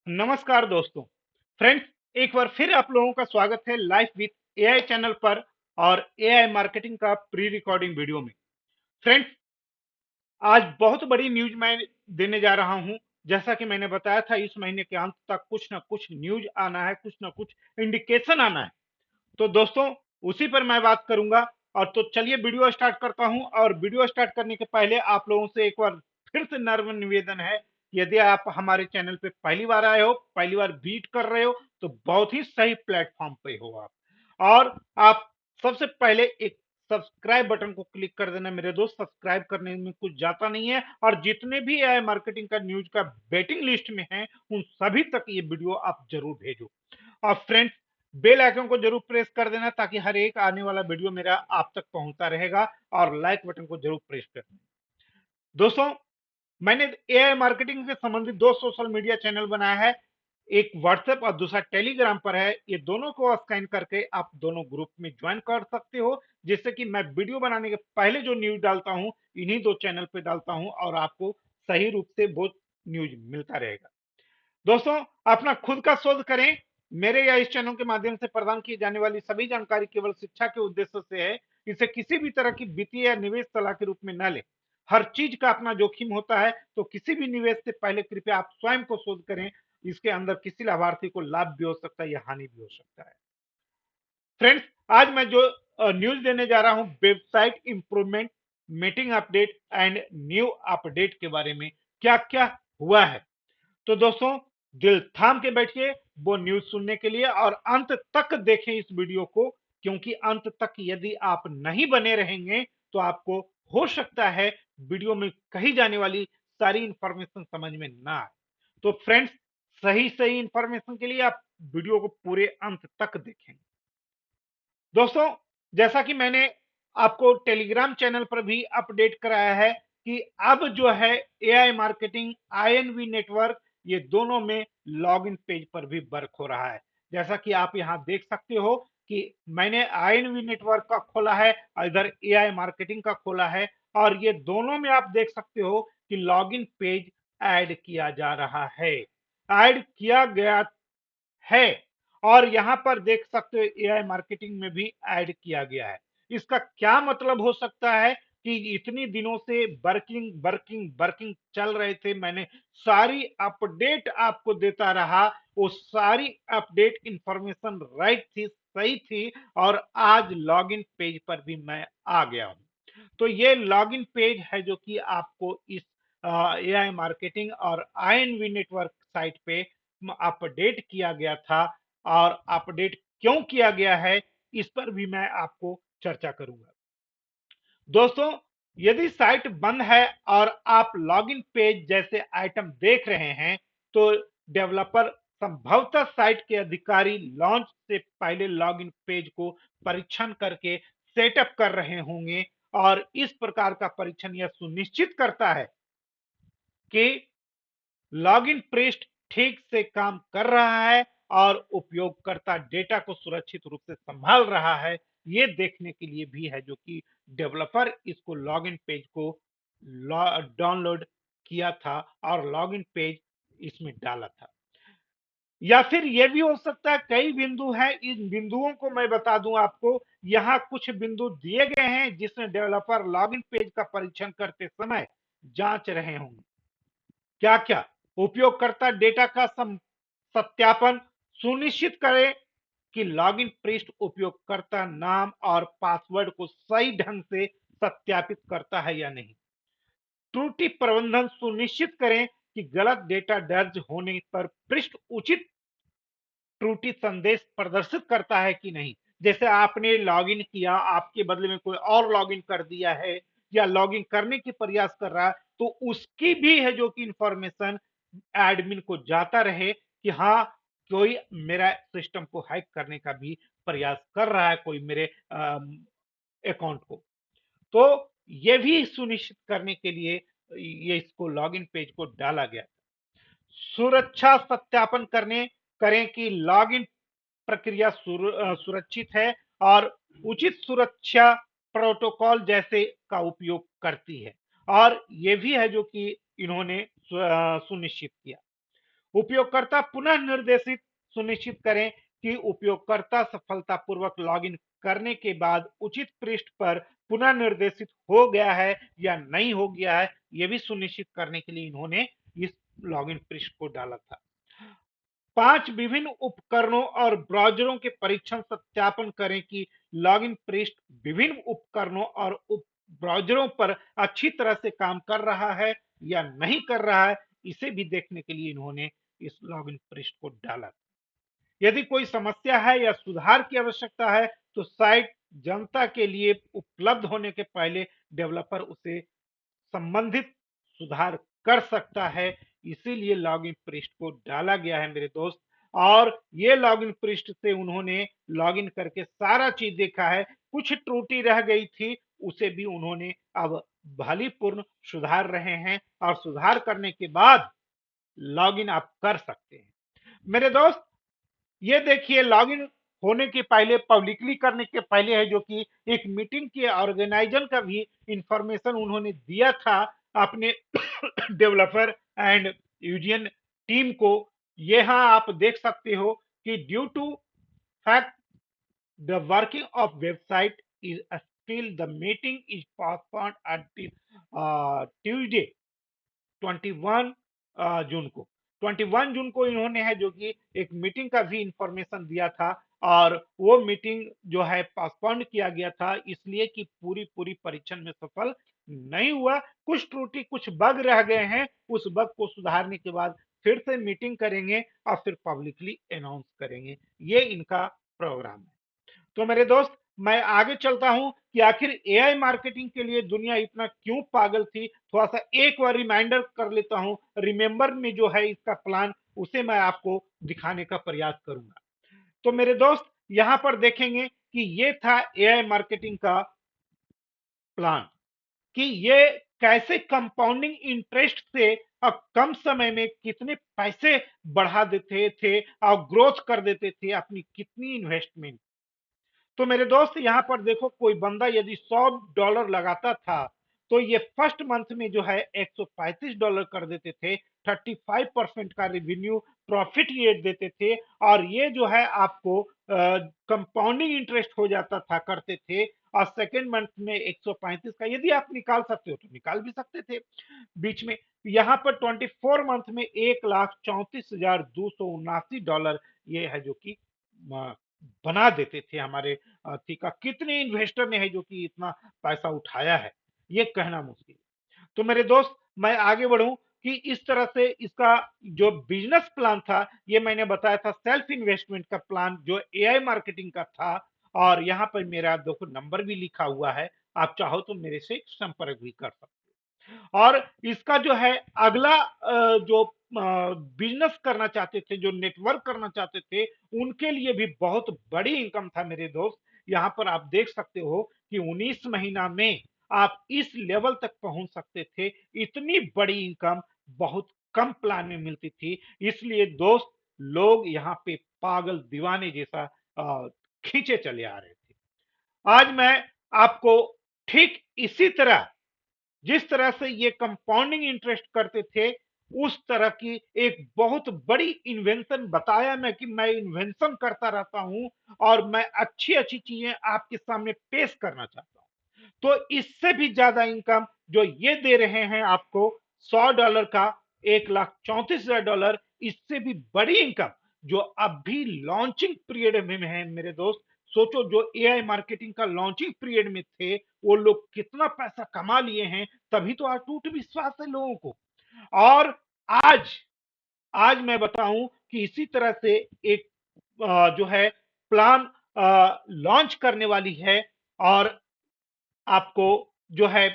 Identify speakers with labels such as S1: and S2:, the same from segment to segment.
S1: नमस्कार दोस्तों। फ्रेंड्स, एक बार फिर आप लोगों का स्वागत है लाइफ विद एआई चैनल पर और एआई मार्केटिंग का प्री रिकॉर्डिंग वीडियो में। फ्रेंड्स, आज बहुत बड़ी न्यूज मैं देने जा रहा हूं। जैसा कि मैंने बताया था, इस महीने के अंत तक कुछ ना कुछ न्यूज आना है, कुछ ना कुछ इंडिकेशन आना है। तो दोस्तों, उसी पर मैं बात करूंगा। और तो चलिए वीडियो स्टार्ट करता हूं। और वीडियो स्टार्ट करने के पहले आप लोगों से एक बार फिर से नम्र निवेदन है, यदि आप हमारे चैनल पे पहली बार आए हो, पहली बार विजिट कर रहे हो, तो बहुत ही सही प्लेटफॉर्म पे हो आप। और आप सबसे पहले एक सब्सक्राइब बटन को क्लिक कर देना मेरे दोस्त। सब्सक्राइब करने में कुछ जाता नहीं है। और जितने भी एआई मार्केटिंग का न्यूज का वेटिंग लिस्ट में है, उन सभी तक ये वीडियो आप जरूर भेजो। और फ्रेंड्स, बेल आइकन को जरूर प्रेस कर देना, ताकि हर एक आने वाला वीडियो मेरा आप तक पहुंचता रहेगा। और लाइक बटन को जरूर प्रेस कर देना दोस्तों। मैंने एआई मार्केटिंग से संबंधित दो सोशल मीडिया चैनल बनाया है। एक व्हाट्सएप और दूसरा टेलीग्राम पर है। ये दोनों को स्कैन करके आप दोनों ग्रुप में ज्वाइन कर सकते हो, जिससे कि मैं वीडियो बनाने के पहले जो न्यूज डालता हूं, इन्हीं दो चैनल पे डालता हूं और आपको सही रूप से वो न्यूज मिलता रहेगा। दोस्तों, अपना खुद का शोध करें। मेरे या इस चैनल के माध्यम से प्रदान की जाने वाली सभी जानकारी केवल शिक्षा के उद्देश्य से है। इसे किसी भी तरह की वित्तीय या निवेश सलाह के रूप में न ले। हर चीज का अपना जोखिम होता है, तो किसी भी निवेश से पहले कृपया आप स्वयं को शोध करें। इसके अंदर किसी लाभार्थी को लाभ भी हो सकता है या हानि भी हो सकता है। फ्रेंड्स, आज मैं जो न्यूज देने जा रहा हूं, website improvement, meeting update and new update के बारे में क्या क्या हुआ है। तो दोस्तों, दिल थाम के बैठिए वो न्यूज सुनने के लिए, और अंत तक देखें इस वीडियो को। क्योंकि अंत तक यदि आप नहीं बने रहेंगे, तो आपको हो सकता है वीडियो में कही जाने वाली सारी इंफॉर्मेशन समझ में ना आए। तो फ्रेंड्स, सही सही इंफॉर्मेशन के लिए आप वीडियो को पूरे अंत तक देखें। दोस्तों, जैसा कि मैंने आपको टेलीग्राम चैनल पर भी अपडेट कराया है कि अब जो है एआई मार्केटिंग, आईएनवी नेटवर्क, ये दोनों में लॉगिन पेज पर भी वर्क हो रहा है। जैसा कि आप यहां देख सकते हो कि मैंने आईएनवी नेटवर्क का खोला है और इधर एआई मार्केटिंग का खोला है। और ये दोनों में आप देख सकते हो कि लॉगिन पेज ऐड किया जा रहा है, ऐड किया गया है। और यहां पर देख सकते हो एआई मार्केटिंग में भी ऐड किया गया है। इसका क्या मतलब हो सकता है कि इतनी दिनों से वर्किंग वर्किंग वर्किंग चल रहे थे, मैंने सारी अपडेट आपको देता रहा, वो सारी अपडेट इंफॉर्मेशन राइट थी, सही थी। और आज लॉगिन पेज पर भी मैं आ गया हूं। तो ये लॉगिन पेज है जो कि आपको इस एआई मार्केटिंग और आईएनवी नेटवर्क साइट पे अपडेट किया गया था। और अपडेट क्यों किया गया है, इस पर भी मैं आपको चर्चा करूंगा। दोस्तों, यदि साइट बंद है और आप लॉगिन पेज जैसे आइटम देख रहे हैं, तो डेवलपर संभवतः साइट के अधिकारी लॉन्च से पहले लॉगिन पेज को परीक्षण करके सेटअप कर रहे होंगे। और इस प्रकार का परीक्षण यह सुनिश्चित करता है कि लॉगिन पृष्ठ ठीक से काम कर रहा है और उपयोगकर्ता डेटा को सुरक्षित रूप से संभाल रहा है। ये देखने के लिए भी है जो कि डेवलपर इसको लॉगिन पेज को डाउनलोड किया था और लॉगिन पेज इसमें डाला था। या फिर यह भी हो सकता है, कई बिंदु हैं, इन बिंदुओं को मैं बता दूं आपको। यहाँ कुछ बिंदु दिए गए हैं जिसमें डेवलपर लॉगिन पेज का परीक्षण करते समय जांच रहे होंगे। क्या क्या? उपयोगकर्ता डेटा का सत्यापन, सुनिश्चित करें कि लॉगिन पृष्ठ उपयोगकर्ता नाम और पासवर्ड को सही ढंग से सत्यापित करता है या नहीं। त्रुटि प्रबंधन, सुनिश्चित करें कि गलत डेटा दर्ज होने पर पृष्ठ उचित त्रुटि संदेश प्रदर्शित करता है कि नहीं। जैसे आपने लॉगिन किया, आपके बदले में कोई और लॉगिन कर दिया है या लॉगिन करने की प्रयास कर रहा है, तो उसकी भी है जो कि इंफॉर्मेशन एडमिन को जाता रहे कि हाँ, कोई मेरा सिस्टम को हैक करने का भी प्रयास कर रहा है, कोई मेरे अकाउंट को। तो ये भी सुनिश्चित करने के लिए ये इसको लॉगिन पेज को डाला गया। सुरक्षा सत्यापन करने करें कि लॉगिन प्रक्रिया सुरक्षित है और उचित सुरक्षा प्रोटोकॉल जैसे का उपयोग करती है। और ये भी है जो कि इन्होंने सुनिश्चित किया। उपयोगकर्ता पुनः निर्देशित सुनिश्चित करें कि उपयोगकर्ता सफलतापूर्वक लॉगिन करने के बाद उचित पृष्ठ पर पुनः निर्देशित हो गया है या नहीं हो गया है, यह भी सुनिश्चित करने के लिए इन्होंने इस लॉगिन पृष्ठ को डाला था। 5 विभिन्न उपकरणों और ब्राउज़रों के परीक्षण सत्यापन करें कि लॉगिन पृष्ठ विभिन्न उपकरणों और ब्राउज़रों पर अच्छी तरह से काम कर रहा है या नहीं कर रहा है, इसे भी देखने के लिए इन्होंने इस लॉगिन पृष्ठ को डाला। यदि कोई समस्या है या सुधार की आवश्यकता है तो साइट जनता के लिए उपलब्ध होने के पहले डेवलपर उसे संबंधित सुधार कर सकता है, इसीलिए लॉगिन पृष्ठ को डाला गया है मेरे दोस्त। और ये लॉगिन पृष्ठ से उन्होंने लॉगिन करके सारा चीज देखा है, कुछ त्रुटि रह गई थी उसे भी उन्होंने अब भलीपूर्ण सुधार रहे हैं और सुधार करने के बाद लॉगिन आप कर सकते हैं मेरे दोस्त। ये देखिए लॉगिन होने के पहले, पब्लिकली करने के पहले है, जो कि एक मीटिंग के ऑर्गेनाइजर का भी इंफॉर्मेशन उन्होंने दिया था अपने डेवलपर एंड यूजियन टीम को। यहाँ आप देख सकते हो कि due to fact the working of website is still the meeting is postponed until Tuesday 21 June को। 21 जून को इन्होंने है जो कि एक मीटिंग का भी इंफॉर्मेशन दिया था और वो मीटिंग जो है पोस्टपोन्ड किया गया था इसलिए कि पूरी पूरी परीक्षण में सफल नहीं हुआ। कुछ त्रुटि, कुछ बग रह गए हैं, उस बग को सुधारने के बाद फिर से मीटिंग करेंगे और फिर पब्लिकली अनाउंस करेंगे। ये इनका प्रोग्राम है। तो मेरे दोस्त मैं आगे चलता हूं कि आखिर एआई मार्केटिंग के लिए दुनिया इतना क्यों पागल थी। थोड़ा सा एक बार रिमाइंडर कर लेता हूं, रिमेंबर में जो है इसका प्लान उसे मैं आपको दिखाने का प्रयास करूंगा। तो मेरे दोस्त यहां पर देखेंगे कि ये था एआई मार्केटिंग का प्लान, कि ये कैसे कंपाउंडिंग इंटरेस्ट से कम समय में कितने पैसे बढ़ा देते थे और ग्रोथ कर देते थे अपनी कितनी इन्वेस्टमेंट। तो मेरे दोस्त यहाँ पर देखो, कोई बंदा यदि $100 लगाता था तो ये फर्स्ट मंथ में जो है $135 कर देते थे। 35% का रेवेन्यू प्रॉफिट ये देते थे और ये जो है आपको कंपाउंडिंग इंटरेस्ट हो जाता था, करते थे। और सेकेंड मंथ में 135 का यदि आप निकाल सकते हो तो निकाल भी सकते थे बीच में। यहाँ पर 24 मंथ में $1,34,279 ये है जो कि बना देते थे हमारे का। कितने इन्वेस्टर ने है जो कि इतना पैसा उठाया है, ये कहना मुश्किल है। तो मेरे दोस्त मैं आगे बढ़ूं कि इस तरह से इसका जो बिजनेस प्लान था, ये मैंने बताया था सेल्फ इन्वेस्टमेंट का प्लान जो एआई मार्केटिंग का था। और यहाँ पर मेरा देखो नंबर भी लिखा हुआ है, आप चाहो तो मेरे से संपर्क भी कर सकते हो। और इसका जो है अगला जो बिजनेस करना चाहते थे, जो नेटवर्क करना चाहते थे, उनके लिए भी बहुत बड़ी इनकम था मेरे दोस्त। यहाँ पर आप देख सकते हो कि 19 महीना में आप इस लेवल तक पहुंच सकते थे। इतनी बड़ी इनकम बहुत कम प्लान में मिलती थी, इसलिए दोस्त लोग यहाँ पे पागल दीवाने जैसा खींचे चले आ रहे थे। आज मैं आपको ठीक इसी तरह, जिस तरह से ये कंपाउंडिंग इंटरेस्ट करते थे, उस तरह की एक बहुत बड़ी इन्वेंशन बताया मैं कि मैं इन्वेंशन करता रहता हूं और मैं अच्छी अच्छी चीजें आपके सामने पेश करना चाहता हूं। तो इससे भी ज्यादा इनकम जो ये दे रहे हैं आपको $100 का, $1,34,000, इससे भी बड़ी इनकम जो अभी लॉन्चिंग पीरियड में है मेरे दोस्त। सोचो जो एआई मार्केटिंग का लॉन्चिंग पीरियड में थे वो लोग कितना पैसा कमा लिए हैं, तभी तो अटूट विश्वास है लोगों को। और आज आज मैं बताऊं कि इसी तरह से एक जो है प्लान लॉन्च करने वाली है और आपको जो है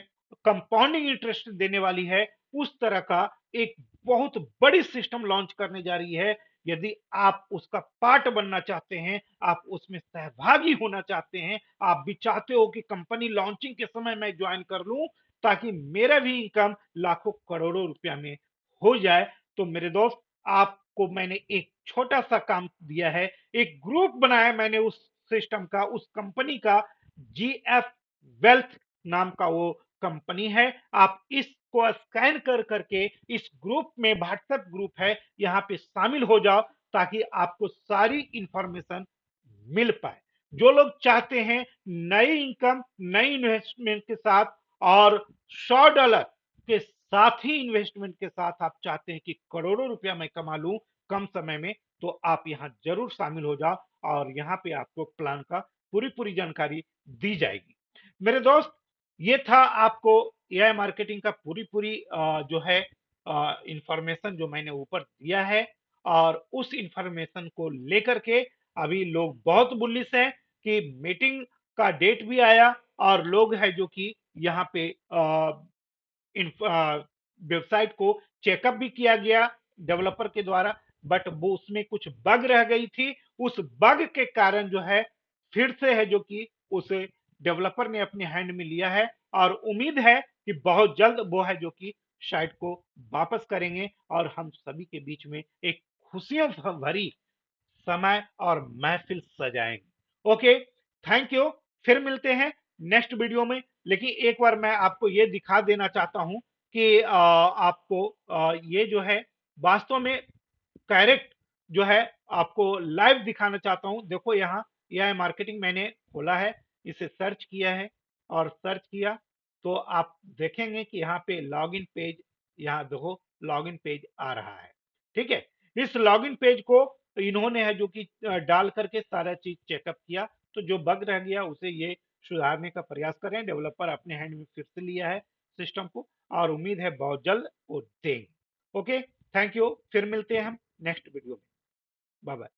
S1: कंपाउंडिंग इंटरेस्ट देने वाली है, उस तरह का एक बहुत बड़ी सिस्टम लॉन्च करने जा रही है। यदि आप उसका पार्ट बनना चाहते हैं, आप उसमें सहभागी होना चाहते हैं, आप भी चाहते हो कि कंपनी लॉन्चिंग के समय मैं ज्वाइन कर लूं ताकि मेरा भी इनकम लाखों करोड़ों रुपया में हो जाए, तो मेरे दोस्त आपको मैंने एक छोटा सा काम दिया है। एक ग्रुप बनाया मैंने उस सिस्टम का, उस कंपनी का। GF वेल्थ नाम का वो कंपनी है। आप इस को स्कैन कर करके इस ग्रुप में, व्हाट्सएप ग्रुप है, यहाँ पे शामिल हो जाओ ताकि आपको सारी इंफॉर्मेशन मिल पाए। जो लोग चाहते हैं नई इनकम, नई इन्वेस्टमेंट के साथ और $100 के साथ ही इन्वेस्टमेंट के साथ आप चाहते हैं कि करोड़ों रुपया मैं कमा लूं कम समय में, तो आप यहाँ जरूर शामिल हो जाओ और यहाँ पे आपको प्लान का पूरी पूरी जानकारी दी जाएगी। मेरे दोस्त, ये था आपको एआई मार्केटिंग का पूरी पूरी जो है इंफॉर्मेशन जो मैंने ऊपर दिया है, और उस इंफॉर्मेशन को लेकर के अभी लोग बहुत बुलिश हैं कि मीटिंग का डेट भी आया और लोग हैं जो कि यहाँ पे वेबसाइट को चेकअप भी किया गया डेवलपर के द्वारा, बट वो उसमें कुछ बग रह गई थी। उस बग के कारण जो है फिर से है जो कि उसे डेवलपर ने अपने हैंड में लिया है, और उम्मीद है कि बहुत जल्द वो है जो कि साइट को वापस करेंगे और हम सभी के बीच में एक खुशियों भरी समय और महफिल सजाएंगे। Okay, thank you. फिर मिलते हैं नेक्स्ट वीडियो में। लेकिन एक बार मैं आपको ये दिखा देना चाहता हूं कि आपको ये जो है वास्तव में करेक्ट जो है आपको लाइव दिखाना चाहता हूं। देखो यहाँ एआई मार्केटिंग मैंने खोला है, इसे सर्च किया है और सर्च किया तो आप देखेंगे कि यहाँ पे लॉगिन पेज, यहाँ देखो लॉगिन पेज आ रहा है। ठीक है, इस लॉगिन पेज को इन्होंने है जो कि डाल करके सारा चीज चेकअप किया, तो जो बग रह गया उसे ये सुधारने का प्रयास करें। डेवलपर अपने हैंड में फिर से लिया है सिस्टम को, और उम्मीद है बहुत जल्द वो देंगे। Okay, thank you. फिर मिलते हैं हम नेक्स्ट वीडियो में। Bye bye.